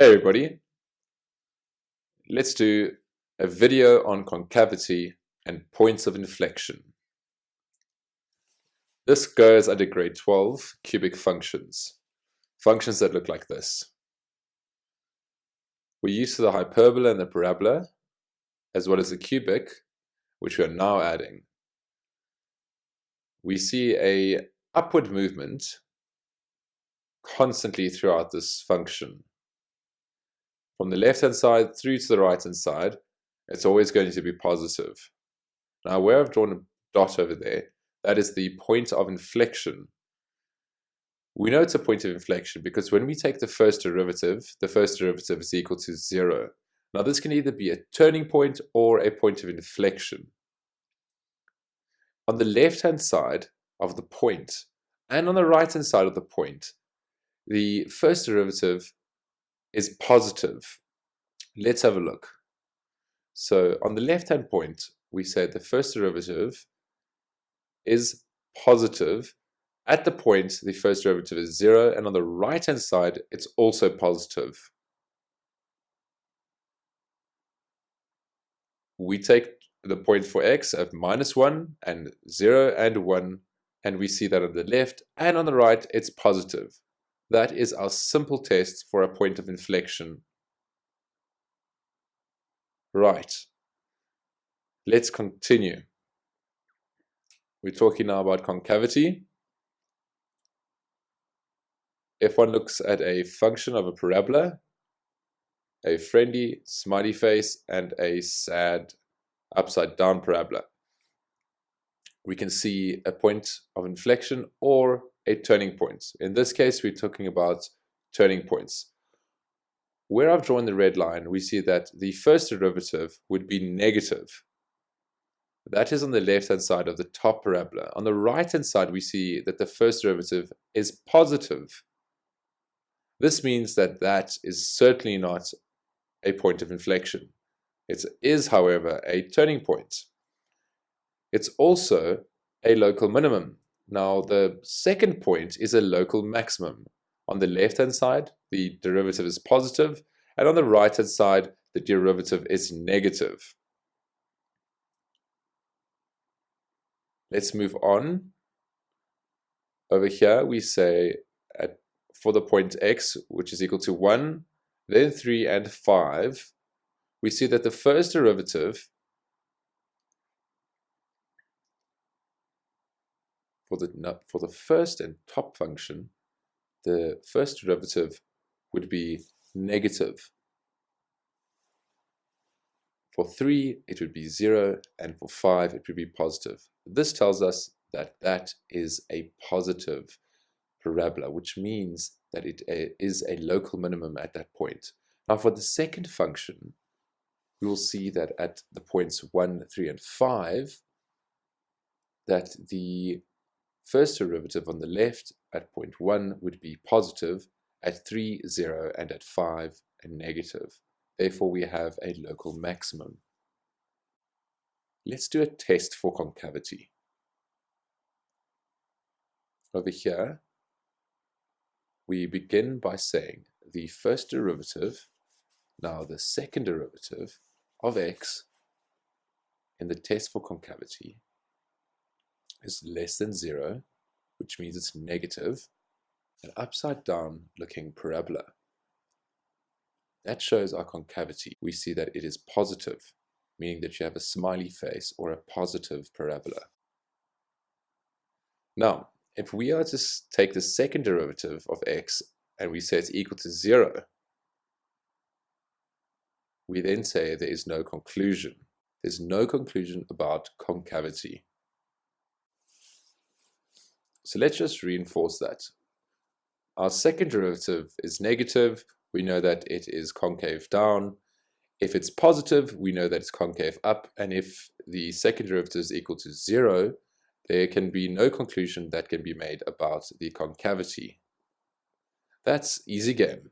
Hey everybody, let's do a video on concavity and points of inflection. This goes under grade 12 cubic functions, functions that look like this. We're used to the hyperbola and the parabola, as well as the cubic, which we are now adding. We see a upward movement constantly throughout this function. From the left-hand side through to the right-hand side, it's always going to be positive. Now, where I've drawn a dot over there, that is the point of inflection. We know it's a point of inflection because when we take the first derivative is equal to 0. Now, this can either be a turning point or a point of inflection. On the left-hand side of the point and on the right-hand side of the point, the first derivative is positive. Let's have a look. So on the left-hand point, we say the first derivative is positive. At the point, the first derivative is 0, and on the right-hand side, it's also positive. We take the point for x of -1 and 0 and 1, and we see that on the left and on the right, it's positive. That is our simple test for a point of inflection. Right. Let's continue. We're talking now about concavity. If one looks at a function of a parabola, a friendly smiley face, and a sad upside down parabola, we can see a point of inflection or a turning point. In this case, we're talking about turning points. Where I've drawn the red line, we see that the first derivative would be negative. That is on the left-hand side of the top parabola. On the right-hand side, we see that the first derivative is positive. This means that that is certainly not a point of inflection. It is, however, a turning point. It's also a local minimum. Now, the second point is a local maximum. On the left-hand side, the derivative is positive, and on the right-hand side, the derivative is negative. Let's move on. Over here, we say for the point x, which is equal to 1, then 3 and 5, we see that the first derivative for the first and top function, the first derivative would be negative. For 3, it would be 0, and for 5, it would be positive. This tells us that that is a positive parabola, which means that it is a local minimum at that point. Now, for the second function, we will see that at the points 1, 3, and 5, that the first derivative on the left at point 1 would be positive, at 3, 0, and at 5, a negative. Therefore, we have a local maximum. Let's do a test for concavity. Over here, we begin by saying the first derivative, now the second derivative of x in the test for concavity is less than 0, which means it's negative, an upside down looking parabola. That shows our concavity. We see that it is positive, meaning that you have a smiley face or a positive parabola. Now, if we are to take the second derivative of x and we say it's equal to 0, we then say there is no conclusion. There's no conclusion about concavity. So let's just reinforce that. Our second derivative is negative. We know that it is concave down. If it's positive, we know that it's concave up. And if the second derivative is equal to 0, there can be no conclusion that can be made about the concavity. That's easy game.